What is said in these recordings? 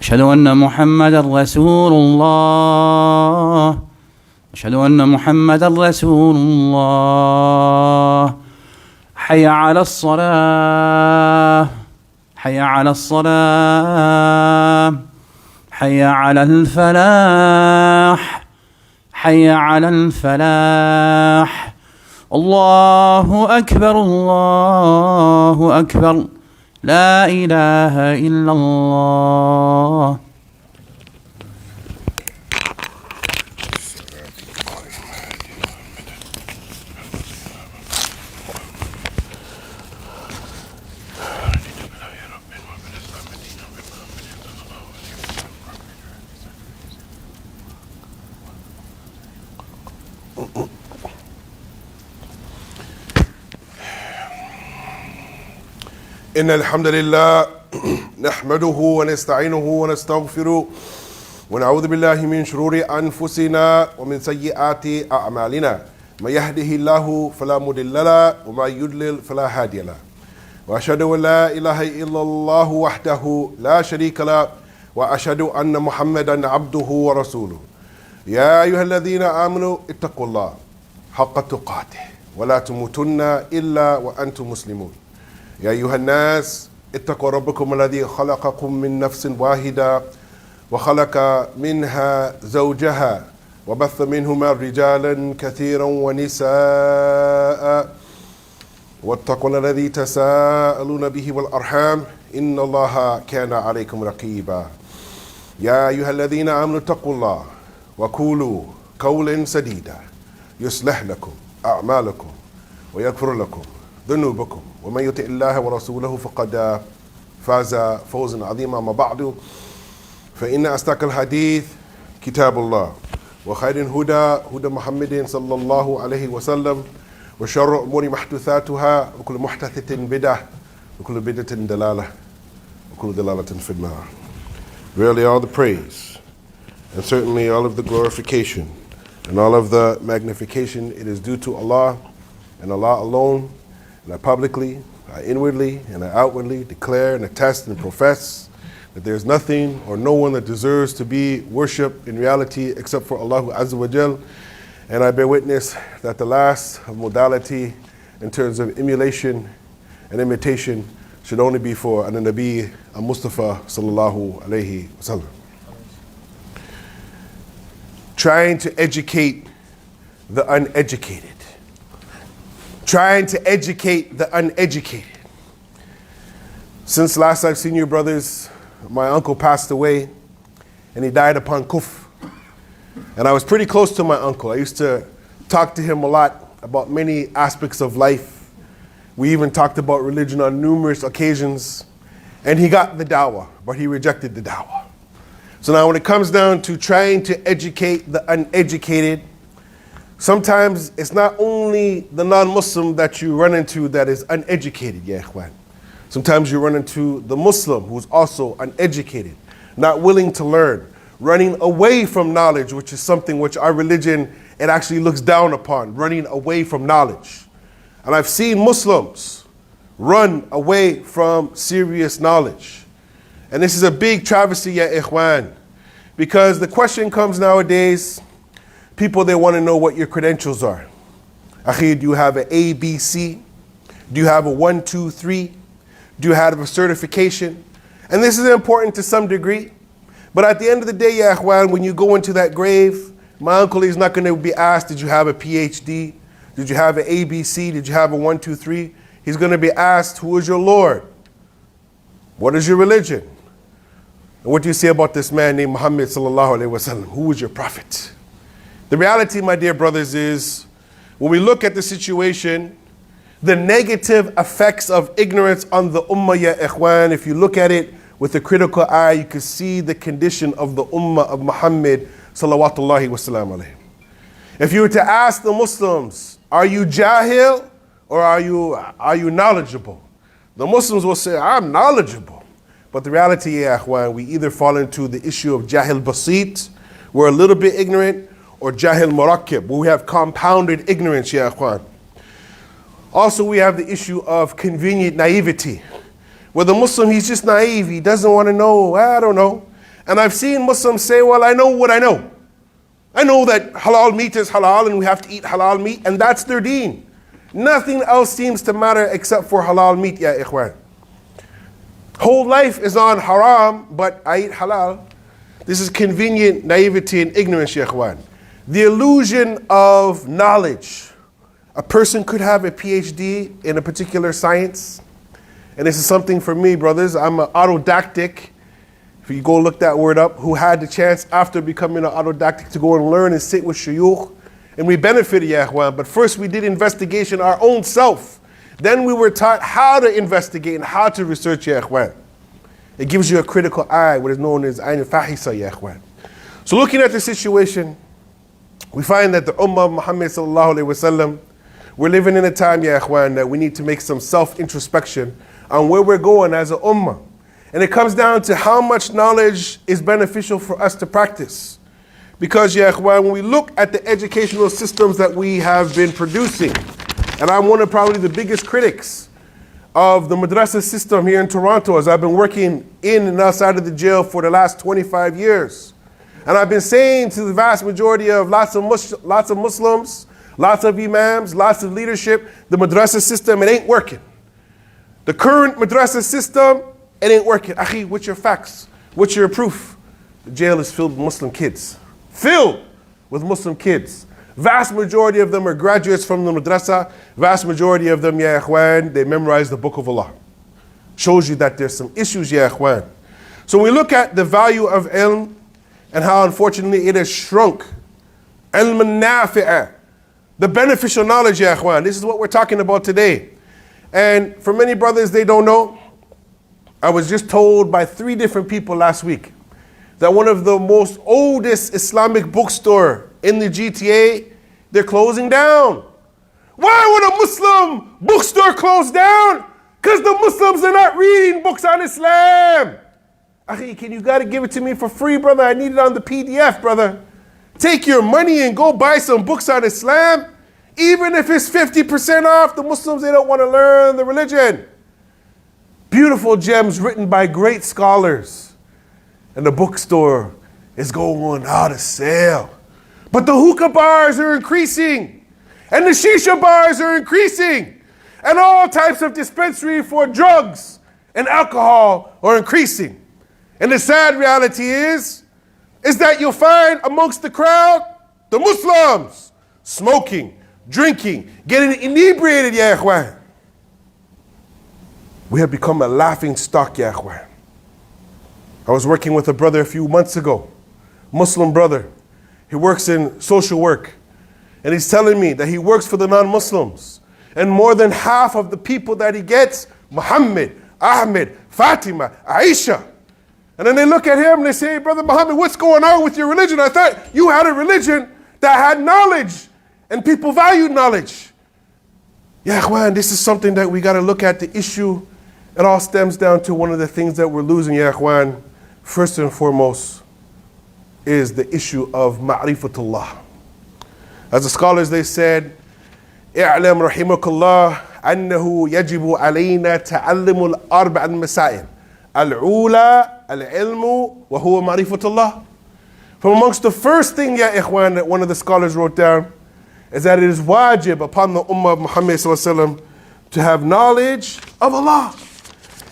أشهد أن محمدا رسول الله. أشهد أن محمدا رسول الله. حي على الصلاة. حي على الصلاة. حي على الفلاح. حي على الفلاح. الله أكبر الله أكبر. لا إله إلا الله. إن الحمد لله نحمده ونستعينه ونستغفره ونعوذ بالله من شرور أنفسنا ومن سيئات أعمالنا. من يهده الله فلا مضل له ومن يضلل فلا هادي له. وأشهد أن لا إله إلا الله وحده لا شريك له وأشهد أن محمدا عبده ورسوله. يا أيها الذين آمنوا اتقوا الله حق تقاته ولا تموتن إلا وأنتم مسلمون. يا أيها الناس اتقوا ربكم الذي خلقكم من نفس واحدة وخلق منها زوجها وبث منهما رجالا كثيرا ونساء واتقوا الذي تساءلون به والأرحام إن الله كان عليكم رقيبا. يا أيها الذين آمنوا اتقوا الله وقولوا قولا سديدا يصلح لكم أعمالكم ويغفر لكم ذنوبكم ومن يطع الله ورسوله فقد فاز فوزا عظيما. ما بعد فإن أصدق الحديث كتاب الله وخير الهدى هدى محمد صلى الله عليه وسلم وشر الأمور محدثاتها وكل محدثة بدعة وكل بدعة دلالة وكل دلالة في النار. Really all the praise and certainly all of the glorification and all of the magnification it is due to Allah and Allah alone. And I publicly, I inwardly, and I outwardly declare and attest and profess that there is nothing or no one that deserves to be worshipped in reality except for Allah Azza wa Jal. And I bear witness that the last of modality in terms of emulation and imitation should only be for An-Nabi Mustafa sallallahu alayhi wa sallam. Trying to educate the uneducated. Trying to educate the uneducated. Since last I've seen you brothers, my uncle passed away and he died upon kufr. And I was pretty close to my uncle. I used to talk to him a lot about many aspects of life. We even talked about religion on numerous occasions. And he got the dawah, but he rejected the dawah. So now when it comes down to trying to educate the uneducated, sometimes it's not only the non-Muslim that you run into that is uneducated, ya ikhwan. Sometimes you run into the Muslim who's also uneducated, not willing to learn, running away from knowledge, which is something which our religion, it actually looks down upon, running away from knowledge. And I've seen Muslims run away from serious knowledge. And this is a big travesty, ya ikhwan, because the question comes nowadays, people, they want to know what your credentials are. Khateed, do you have an A, B, C? Do you have a 1, 2, 3? Do you have a certification? And this is important to some degree. But at the end of the day, ya ikhwan, when you go into that grave, my uncle is not going to be asked, did you have a PhD? Did you have an A, B, C? Did you have a 1, 2, 3? He's going to be asked, who is your Lord? What is your religion? And what do you say about this man named Muhammad sallallahu alayhi wa sallam? Who is your prophet? The reality, my dear brothers, is when we look at the situation, the negative effects of ignorance on the ummah, ya ikhwan, if you look at it with a critical eye, you can see the condition of the ummah of Muhammad salawatullahi wasalam alayhi. If you were to ask the Muslims, are you jahil or are you knowledgeable? The Muslims will say, I'm knowledgeable. But the reality, ya ikhwan, we either fall into the issue of jahil basit, we're a little bit ignorant, or jahil murakkib, where we have compounded ignorance, ya ikhwan. Also, we have the issue of convenient naivety, where the Muslim, he's just naive, he doesn't want to know, I don't know. And I've seen Muslims say, well, I know what I know. I know that halal meat is halal and we have to eat halal meat, and that's their deen. Nothing else seems to matter except for halal meat, ya ikhwan. Whole life is on haram, but I eat halal. This is convenient naivety and ignorance, ya ikhwan. The illusion of knowledge. A person could have a PhD in a particular science, and this is something for me, brothers. I'm an autodactic. If you go look that word up, who had the chance after becoming an autodactic to go and learn and sit with shuyukh, and we benefited, ya ikhwan. But first we did investigation our own self. Then we were taught how to investigate and how to research, ya ikhwan. It gives you a critical eye, what is known as ayn fahisa, ya ikhwan. So looking at the situation, we find that the ummah of Muhammad sallallahu alaihi wasallam, we're living in a time, ya ikhwan, that we need to make some self-introspection on where we're going as a ummah. And it comes down to how much knowledge is beneficial for us to practice. Because, ya ikhwan, when we look at the educational systems that we have been producing, and I'm one of probably the biggest critics of the madrasa system here in Toronto, as I've been working in and outside of the jail for the last 25 years. And I've been saying to the vast majority of lots of Muslims, lots of imams, lots of leadership, the madrasa system, it ain't working. The current madrasa system, it ain't working. Akhi, what's your facts? What's your proof? The jail is filled with Muslim kids. Filled with Muslim kids. Vast majority of them are graduates from the madrasa. Vast majority of them, ya ikhwan, they memorize the book of Allah. Shows you that there's some issues, ya ikhwan. So when we look at the value of ilm and how unfortunately it has shrunk. Ilm al-nafi'ah. The beneficial knowledge, ya ikhwan. This is what we're talking about today. And for many brothers, they don't know. I was just told by 3 different people last week that one of the most oldest Islamic bookstore in the GTA, they're closing down. Why would a Muslim bookstore close down? Because the Muslims are not reading books on Islam. Akhi, you gotta give it to me for free, brother. I need it on the PDF, brother. Take your money and go buy some books on Islam. Even if it's 50% off, the Muslims, they don't want to learn the religion. Beautiful gems written by great scholars. And the bookstore is going out of sale. But the hookah bars are increasing. And the shisha bars are increasing. And all types of dispensary for drugs and alcohol are increasing. And the sad reality is that you'll find amongst the crowd, the Muslims, smoking, drinking, getting inebriated, ya ikhwan. We have become a laughing stock, ya ikhwan. I was working with a brother a few months ago, Muslim brother. He works in social work. And he's telling me that he works for the non-Muslims. And more than half of the people that he gets, Muhammad, Ahmed, Fatima, Aisha. And then they look at him and they say, Brother Muhammad, what's going on with your religion? I thought you had a religion that had knowledge and people valued knowledge. Ya ikhwan, this is something that we got to look at. The issue, it all stems down to one of the things that we're losing, ya ikhwan. First and foremost is the issue of ma'rifatullah. As the scholars, they said, اعلم رحمك الله أنه يجب علينا تعلم الأربع المسائل الأولى العلم وهو معرفة الله. From amongst the first thing, ya ikhwan, that one of the scholars wrote down is that it is wajib upon the ummah of Muhammad sallallahu alaihi wasallam to have knowledge of Allah.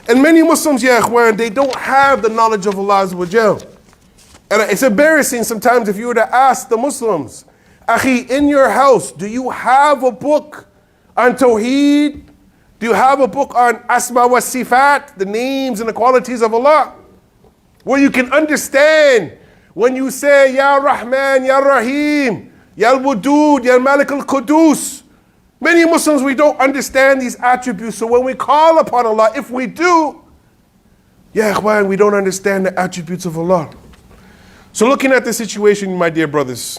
And many Muslims, ya ikhwan, they don't have the knowledge of Allah azza wa jal. And it's embarrassing sometimes if you were to ask the Muslims, Akhi, in your house, do you have a book on Tawheed? Do you have a book on Asma wa Sifat, the names and the qualities of Allah? Where you can understand when you say, Ya Rahman, Ya Rahim, Ya Al-Wudud, Ya Malik Al-Qudus. Many Muslims, we don't understand these attributes. So when we call upon Allah, if we do, ya ikhwan, we don't understand the attributes of Allah. So looking at the situation, my dear brothers,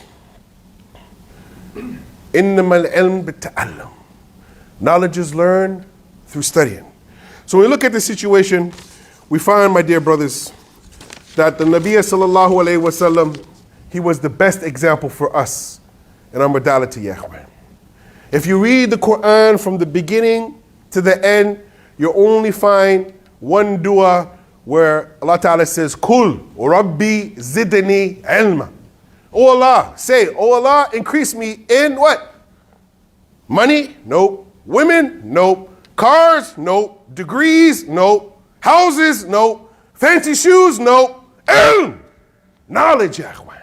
إِنَّمَا الْعِلْمُ بِالتَّعَلُّمِ. Knowledge is learned through studying. So when we look at the situation, we find, my dear brothers, that the Nabi sallallahu alayhi wasallam, he was the best example for us in our modality, ya ikhwan. If you read the Quran from the beginning to the end, you only find one dua, where Allah Ta'ala says, Kul Rabbi zidni ilma. Oh Allah, say, oh Allah, increase me in what? Money? Nope. Women? Nope. Cars? Nope. Degrees? Nope. Houses? Nope. Fancy shoes? Nope. Ilm. Knowledge, ya akhwan.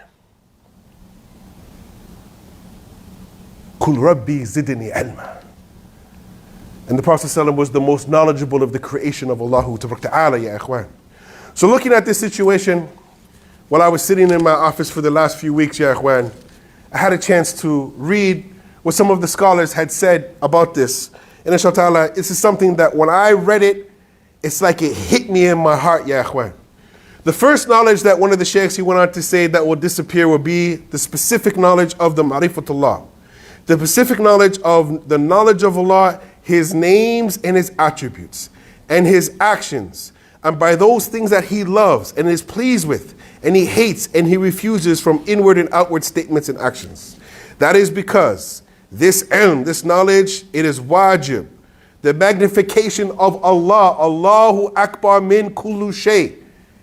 Kul Rabbi zidni ilma. And the Prophet ﷺ was the most knowledgeable of the creation of Allah Ta'ala, ya akhwan. So looking at this situation, while I was sitting in my office for the last few weeks, ya akhwan, I had a chance to read what some of the scholars had said about this. And inshallah, this is something that when I read it, it's like it hit me in my heart, ya akhwan. The first knowledge that one of the sheikhs, he went on to say that will disappear will be the specific knowledge of the Ma'rifatullah. The specific knowledge of the knowledge of Allah, His names and His attributes, and His actions, and by those things that He loves and is pleased with, and He hates and He refuses from inward and outward statements and actions. That is because this ilm, this knowledge, it is wajib. The magnification of Allah, Allahu Akbar min kullu shay.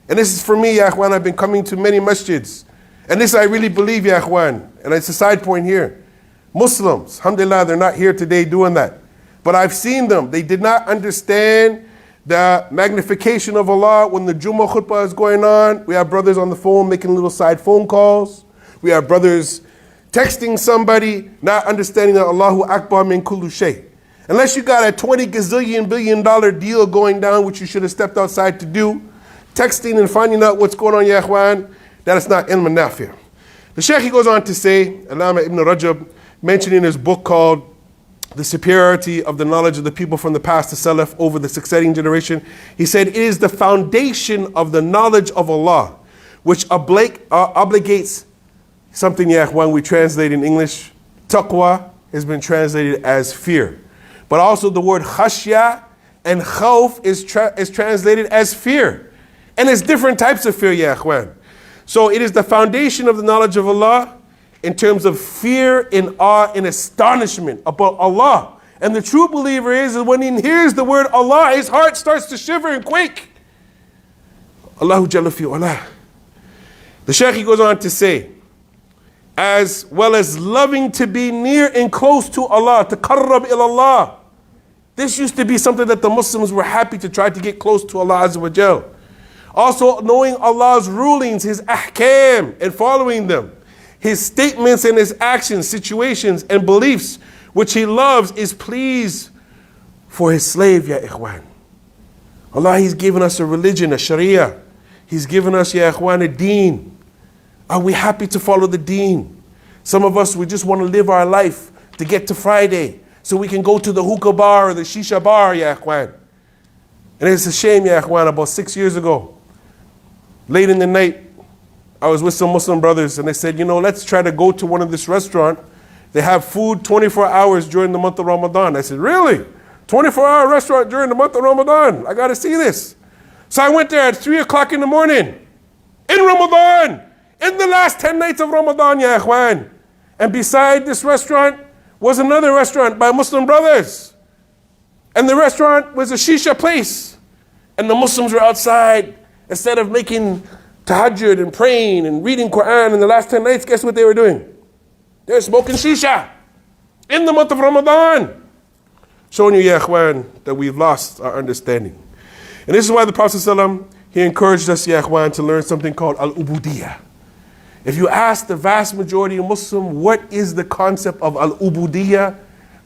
And this is for me, ya akhwan, I've been coming to many masjids. And this I really believe, ya akhwan, and it's a side point here. Muslims, alhamdulillah, they're not here today doing that. But I've seen them. They did not understand the magnification of Allah when the Jummah khutbah is going on. We have brothers on the phone making little side phone calls. We have brothers texting somebody, not understanding that Allahu Akbar min kullu shay. Unless you got a 20 gazillion billion dollar deal going down, which you should have stepped outside to do, texting and finding out what's going on, ya akhwan, that is not ilm nafi'. The Shaykh, he goes on to say, Allama Ibn Rajab, mentioned in his book called The Superiority of the Knowledge of the People from the Past to Salaf over the succeeding generation, he said, it is the foundation of the knowledge of Allah, which obligates something, ya akhwan, we translate in English, taqwa has been translated as fear. But also the word khashya and khawf is translated as fear. And it's different types of fear, ya akhwan. So it is the foundation of the knowledge of Allah in terms of fear and awe and astonishment about Allah. And the true believer is when he hears the word Allah, his heart starts to shiver and quake. Allahu Jalla fi Ula. The Shaykh, he goes on to say, as well as loving to be near and close to Allah, taqarrab ila Allah. This used to be something that the Muslims were happy to try to get close to Allah Azza wa Jal. Also knowing Allah's rulings, His ahkam, and following them. His statements and His actions, situations, and beliefs, which He loves, is pleased for His slave, ya ikhwan. Allah, He's given us a religion, a sharia. He's given us, ya ikhwan, a deen. Are we happy to follow the deen? Some of us, we just want to live our life to get to Friday so we can go to the hookah bar or the shisha bar, ya ikhwan. And it's a shame, ya ikhwan, about 6 years ago, late in the night, I was with some Muslim brothers and they said, you know, let's try to go to one of this restaurant. They have food 24 hours during the month of Ramadan. I said, really? 24-hour restaurant during the month of Ramadan? I got to see this. So I went there at 3 o'clock in the morning, in Ramadan, in the last 10 nights of Ramadan, ya ikhwan. And beside this restaurant was another restaurant by Muslim brothers. And the restaurant was a shisha place. And the Muslims were outside. Instead of making tahajjud and praying and reading Quran in the last 10 nights, guess what they were doing? They were smoking shisha in the month of Ramadan. Showing you, ya ikhwan, that we've lost our understanding. And this is why the Prophet ﷺ, he encouraged us, ya ikhwan, to learn something called al-ubudiyah. If you ask the vast majority of Muslim, what is the concept of al-ubudiyah?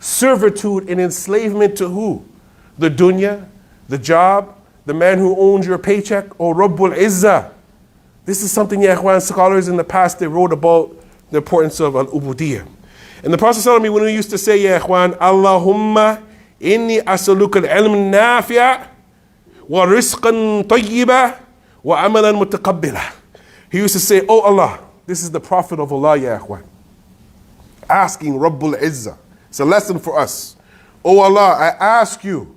Servitude and enslavement to who? The dunya, the job, the man who owns your paycheck, or Rabbul Izzah. This is something, ya ikhwan, scholars in the past, they wrote about the importance of al-ubudiyah. And the Prophet ﷺ, when he used to say, ya ikhwan, Allahumma inni as'aluka al-ilm nafi'a wa rizqan tayyiba wa amalan mutaqabbila. He used to say, oh Allah, this is the Prophet of Allah, ya ikhwan, asking Rabbul Izzah. It's a lesson for us. Oh Allah, I ask you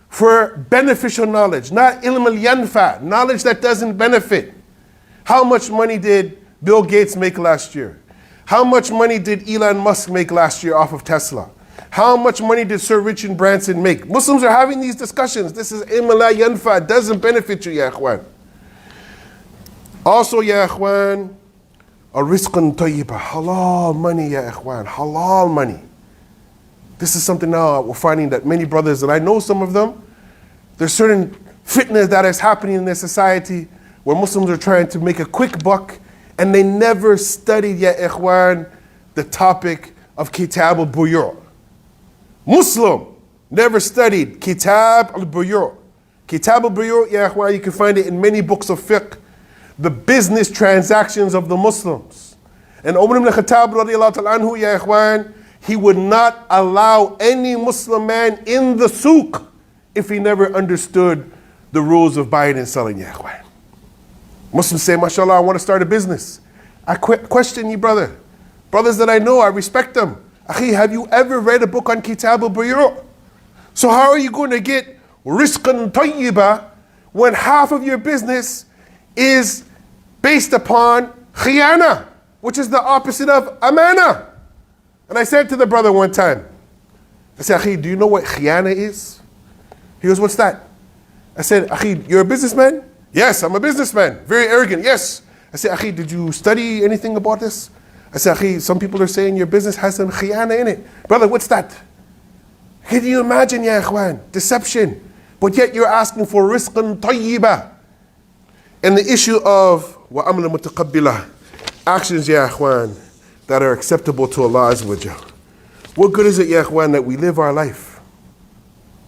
for beneficial knowledge, not ilm al-yanfa, knowledge that doesn't benefit. How much money did Bill Gates make last year? How much money did Elon Musk make last year off of Tesla? How much money did Sir Richard Branson make? Muslims are having these discussions. This is imala yanfa. It doesn't benefit you, ya ikhwan. Also, ya ikhwan, a rizqan tayyiba. Halal money, ya ikhwan. Halal money. This is something now we're finding that many brothers, and I know some of them, there's certain fitness that is happening in their society where Muslims are trying to make a quick buck, and they never studied, ya ikhwan, the topic of kitab al-buyur. Muslim never studied kitab al-buyur. Kitab al-buyur, ya ikhwan, you can find it in many books of fiqh, the business transactions of the Muslims. And Umar ibn Khateed radiallahu ta'ala anhu, ya ikhwan, he would not allow any Muslim man in the souk if he never understood the rules of buying and selling, ya ikhwan. Muslims say, mashallah, I want to start a business. I question you, brother. Brothers that I know, I respect them. Akhi, have you ever read a book on Kitab al-Buyur? So how are you going to get rizqan tayyiba when half of your business is based upon khiyana, which is the opposite of amana? And I said to the brother one time, I said, Akhi, do you know what khiyana is? He goes, what's that? I said, Akhi, you're a businessman? Yes, I'm a businessman. Very arrogant, yes. I said, Akhi, did you study anything about this? I said, Akhi, some people are saying your business has some khiyana in it. Brother, what's that? Can you imagine, ya ikhwan? Deception. But yet you're asking for rizqan tayyiba. And the issue of wa amla mutaqabbila, actions, ya ikhwan, that are acceptable to Allah Azza wa Jal. What good is it, ya ikhwan, that we live our life?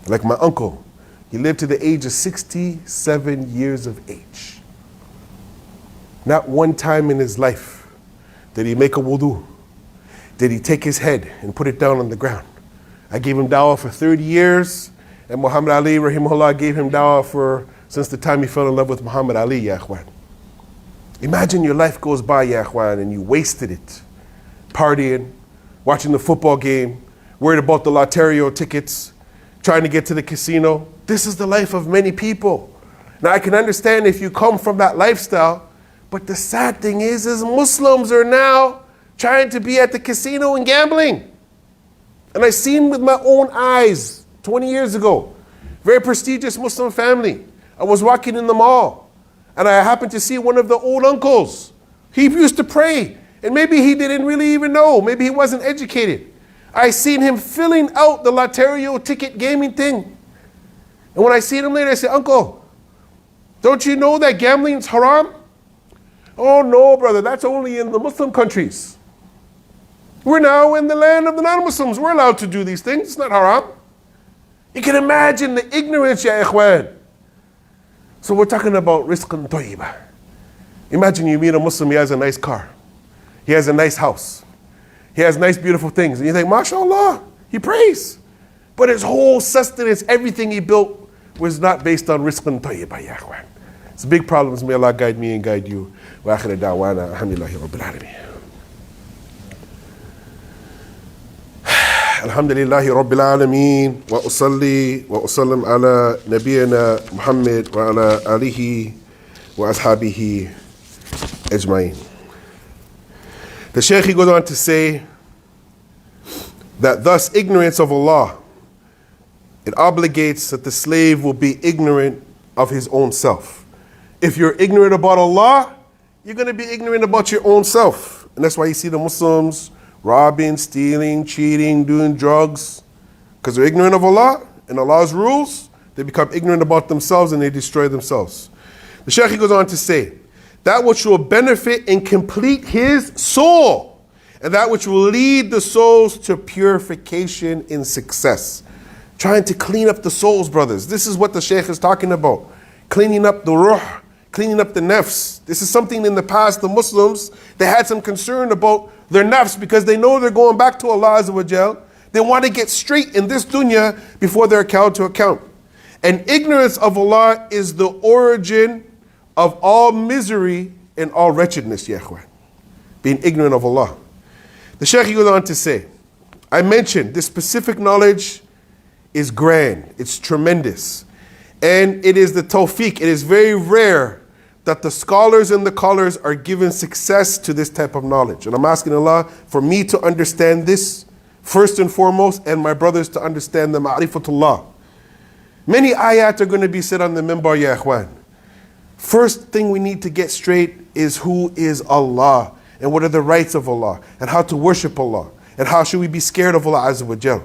Like my uncle, he lived to the age of 67 years of age. Not one time in his life did he make a wudu? Did he take his head and put it down on the ground? I gave him dawah for 30 years, and Muhammad Ali, rahimahullah, gave him dawah since the time he fell in love with Muhammad Ali, ya ikhwan. Imagine your life goes by, ya ikhwan, and you wasted it. Partying, watching the football game, worried about the lotterio tickets, trying to get to the casino. This is the life of many people. Now I can understand if you come from that lifestyle, but the sad thing is Muslims are now trying to be at the casino and gambling. And I seen with my own eyes 20 years ago, very prestigious Muslim family. I was walking in the mall and I happened to see one of the old uncles. He used to pray and maybe he didn't really even know. Maybe he wasn't educated. I seen him filling out the lotterio ticket gaming thing. And when I seen him later, I said, Uncle, don't you know that gambling is haram? Oh no, brother, that's only in the Muslim countries. We're now in the land of the non-Muslims. We're allowed to do these things. It's not haram. You can imagine the ignorance, ya ikhwan. So we're talking about rizqan tayyiba. Imagine you meet a Muslim, he has a nice car. He has a nice house. He has nice, beautiful things. And you think, mashallah, he prays. But his whole sustenance, everything he built, was not based on rizqan tayyiba, ya ikhwan. It's big problems. May Allah guide me and guide you. Wa akhir da'wana, alhamdulillahi rabbil alameen. Alhamdulillahi rabbil alameen. Wa usalli wa usallim ala nabiyyina Muhammad wa ala alihi wa ashabihi ajma'in. The Shaykh, he goes on to say that thus ignorance of Allah, it obligates that the slave will be ignorant of his own self. If you're ignorant about Allah, you're going to be ignorant about your own self. And that's why you see the Muslims robbing, stealing, cheating, doing drugs. Because they're ignorant of Allah and Allah's rules, they become ignorant about themselves and they destroy themselves. The Shaykh goes on to say, that which will benefit and complete his soul, and that which will lead the souls to purification in success. Trying to clean up the souls, brothers. This is what the Shaykh is talking about. Cleaning up the ruh, cleaning up the nafs. This is something in the past, the Muslims, they had some concern about their nafs because they know they're going back to Allah Azza wa Jal. They want to get straight in this dunya before they're called to account. And ignorance of Allah is the origin of all misery and all wretchedness, ya ikhwan. Being ignorant of Allah. The Shaykh goes on to say, I mentioned this specific knowledge is grand, it's tremendous. And it is the tawfiq, it is very rare that the scholars and the callers are given success to this type of knowledge. And I'm asking Allah for me to understand this, first and foremost, and my brothers, to understand the ma'rifatullah. Many ayat are going to be said on the minbar, ya ikhwan. First thing we need to get straight is who is Allah, and what are the rights of Allah, and how to worship Allah, and how should we be scared of Allah Azza wa Jal.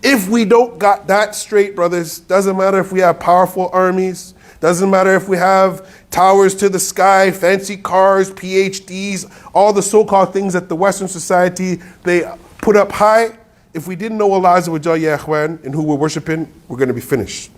If we don't got that straight, brothers, doesn't matter if we have powerful armies, doesn't matter if we have towers to the sky, fancy cars, PhDs, all the so-called things that the Western society, they put up high. If we didn't know Allah Azza wa Jal, ya ikhwan, and who we're worshiping, we're going to be finished.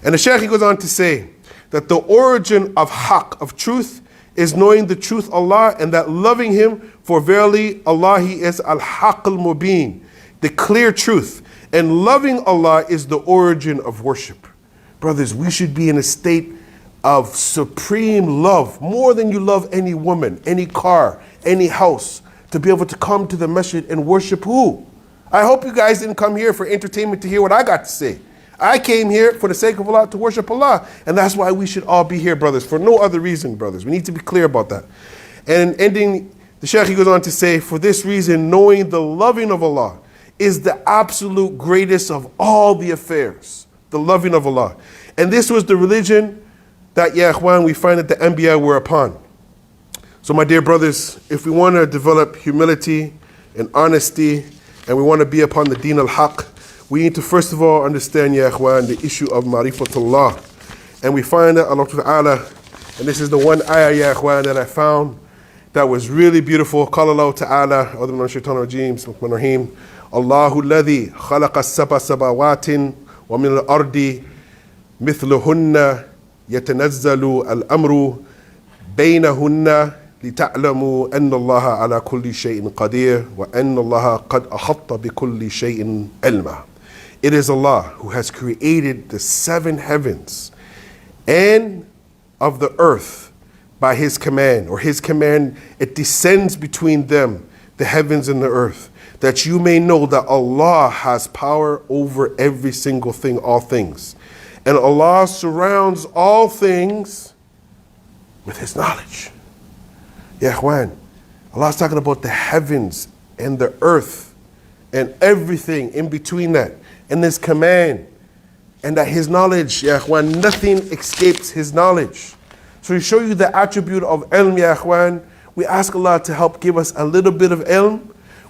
And the Shaykh, he goes on to say that the origin of haqq, of truth, is knowing the truth Allah, and that loving Him, for verily Allah, He is al-haqq al-mubin, the clear truth. And loving Allah is the origin of worship. Brothers, we should be in a state of supreme love, more than you love any woman, any car, any house, to be able to come to the masjid and worship who? I hope you guys didn't come here for entertainment to hear what I got to say. I came here for the sake of Allah, to worship Allah. And that's why we should all be here, brothers, for no other reason, brothers. We need to be clear about that. And ending, the Shaykh, he goes on to say, for this reason, knowing the loving of Allah is the absolute greatest of all the affairs, the loving of Allah. And this was the religion that, ya ikhwan, we find that the Anbiya were upon. So my dear brothers, if we want to develop humility and honesty, and we want to be upon the deen al-haq, we need to first of all understand, ya ikhwan, the issue of ma'rifatullah. And we find that Allah Ta'ala, and this is the one ayah, ya ikhwan, that I found that was really beautiful. Qala Allah Ta'ala, A'udhu Billahi Minash Shaitanir Rajeem, Bismillahir Rahmanir Rahim. Allahu alladhi khalaqa as-sab'a samawati wa min al-ardi mithluhunna yatanazzalu al-amru baynahunna لِتَعْلَمُوا أَنَّ اللَّهَ عَلَى كُلِّ شَيْءٍ قَدِيرٌ وَأَنَّ اللَّهَ قَدْ أَحَطَّ بِكُلِّ شَيْءٍ عِلْمًا. It is Allah who has created the 7 heavens and of the earth by His command, or His command, it descends between them, the heavens and the earth, that you may know that Allah has power over every single thing, all things. And Allah surrounds all things with His knowledge. Ya ikhwan, Allah's talking about the heavens and the earth and everything in between that, and His command, and that His knowledge, ya ikhwan, nothing escapes His knowledge. So to show you the attribute of ilm, ya ikhwan, we ask Allah to help give us a little bit of ilm.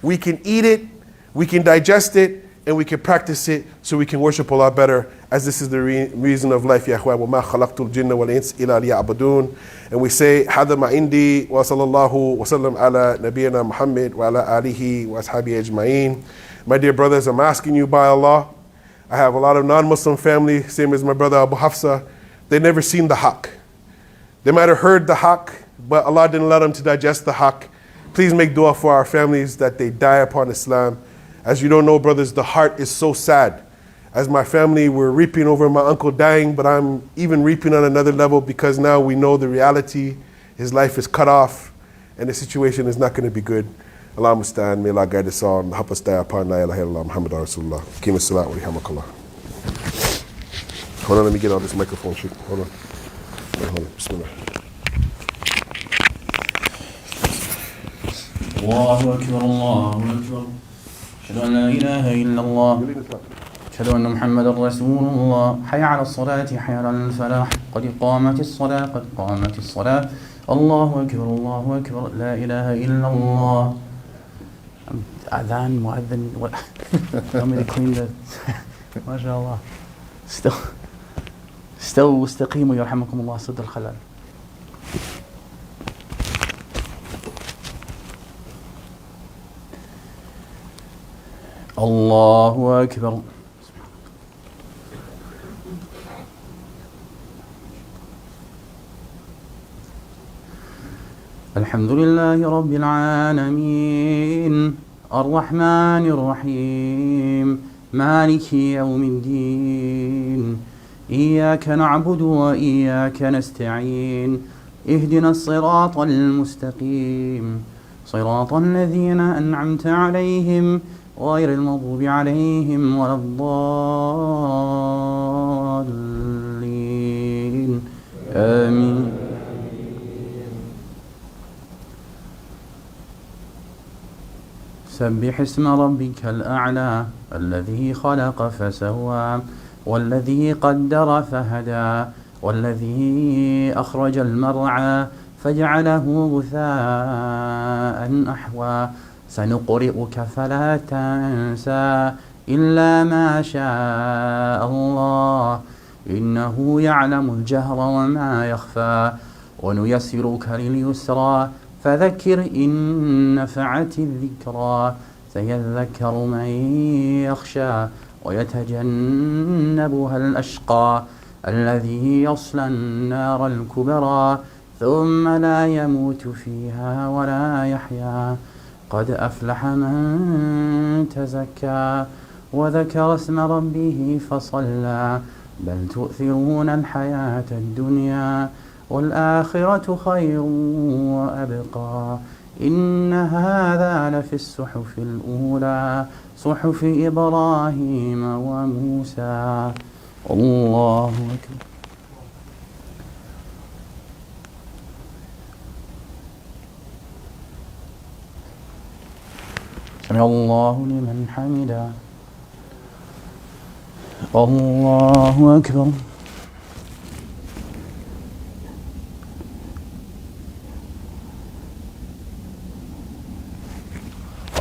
We can eat it, we can digest it, and we can practice it so we can worship Allah better, as this is the reason of life, ya ikhwan. وَمَا خَلَقْتُ الْجِنَّ وَالْإِنسَ إِلَّا لِيَعْبُدُونَ. And we say, هَذَا مَا عِنْدِي وَصَلَى اللَّهُ وَسَلَّمْ عَلَى نَبِيِّنَا مُحَمَّدٍ وَعَلَى آلِهِ وَأَصْحَابِهِ أَجْمَعِينَ. My dear brothers, I'm asking you by Allah, I have a lot of non-Muslim family, same as my brother Abu Hafsa. They never seen the haqq. They might have heard the haqq, but Allah didn't let them to digest the haqq. Please make dua for our families that they die upon Islam. As you don't know, brothers, the heart is so sad. As my family, we're reaping over my uncle dying, but I'm even reaping on another level, because now we know the reality. His life is cut off, and the situation is not going to be good. Allah musta'an, may Allah guide us all and help us die upon La ilaha illallah Muhammad Rasulullah. Qim as-salat wa rahmakallah. Hold on, let me get all this microphone shit. Hold on. Hold on. Bismillah. Allahu Akbar, Allahu Akbar. أشهد أن لا إله إلا الله أشهد أن محمد رسول الله حي على الصلاة حي على الفلاح قد قامت الصلاة قد قامت الصلاة الله أكبر الله أكبر لا إله إلا الله أذان مؤذن I'm going to clean the ما شاء الله استووا واستقيموا يرحمكم الله سد الخلل. الله أكبر. الحمد لله رب العالمين الرحمن الرحيم مالك يوم الدين إياك نعبد وإياك نستعين اهدنا الصراط المستقيم صراط الذين أنعمت عليهم غير المغضوب عليهم ولا الضالين آمين. سبح اسم ربك الأعلى الذي خلق فسوى والذي قدر فهدى والذي أخرج المرعى فجعله غثاء أحوى سنقرئك فلا تنسى إلا ما شاء الله إنه يعلم الجهر وما يخفى ونيسرك لليسرى فذكر إن نفعت الذكرى سيذكر من يخشى ويتجنبها الأشقى الذي يصلى النار الكبرى ثم لا يموت فيها ولا يحيا قد أفلح من تزكى وذكر اسم ربه فصلى بل تؤثرون الحياة الدنيا والآخرة خير وأبقى إن هذا لفي الصحف الأولى صحف إبراهيم وموسى الله أكبر. سمع الله لمن حمده الله أكبر.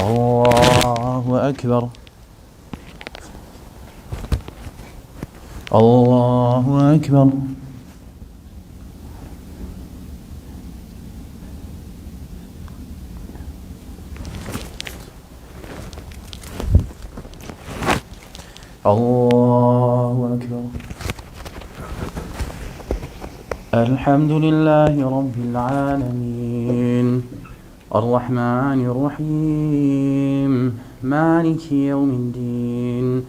الله أكبر. الله أكبر. الله أكبر. الحمد لله رب العالمين الرحمن الرحيم مالك يوم الدين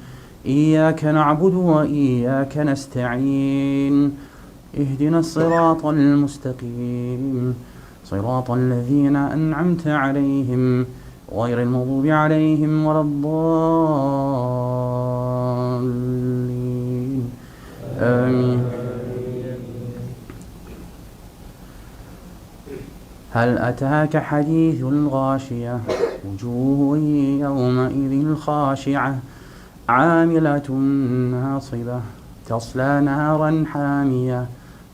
إياك نعبد وإياك نستعين اهدنا الصراط المستقيم صراط الذين أنعمت عليهم غير المغضوب عليهم ولا الضالين آمين. هل أتاك حديث الغاشية وجوه يومئذ خاشعة عاملة ناصبة تصلى نارا حامية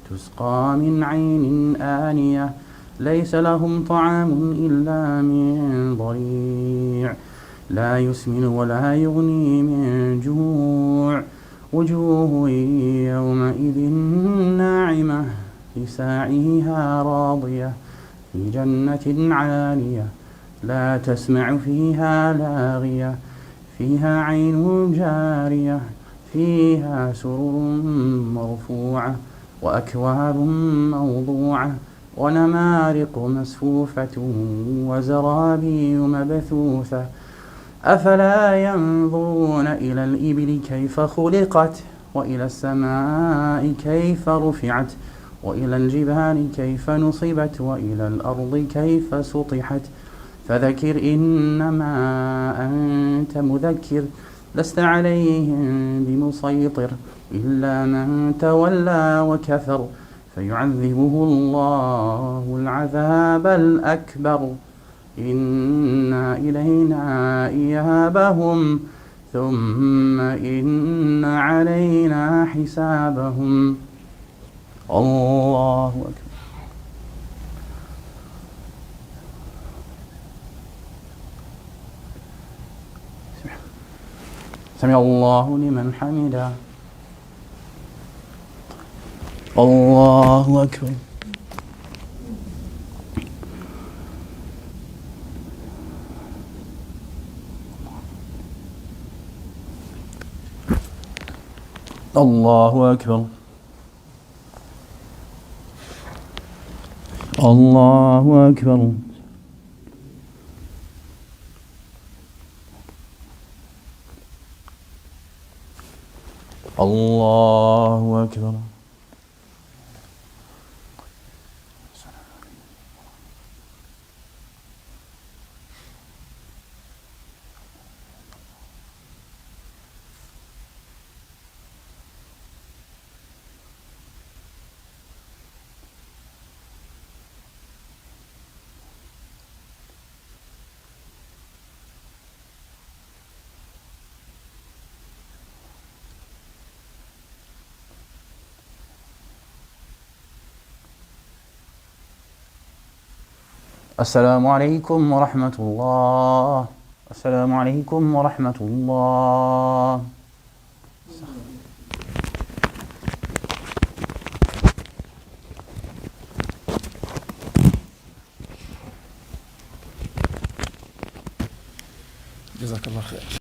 تسقى من عين آنية ليس لهم طعام إلا من ضريع لا يسمن ولا يغني من جوع وجوه يومئذ ناعمة لساعيها راضية في جنة عالية لا تسمع فيها لاغية فيها عين جارية فيها سرر مرفوعة وأكواب موضوعة ونمارق مسفوفة وزرابي مبثوثة أفلا ينظرون إلى الإبل كيف خلقت وإلى السماء كيف رفعت وإلى الجبال كيف نصبت وإلى الأرض كيف سطحت فذكر إنما أنت مذكر لست عليهم بمسيطر إلا من تولى وكفر فيعذبه الله العذاب الأكبر إن إلينا إيابهم ثم إن علينا حسابهم الله أكبر. سمع الله لمن حمده الله أكبر. الله أكبر. الله أكبر. الله أكبر. السلام عليكم ورحمة الله. السلام عليكم ورحمة الله. جزاك الله خير.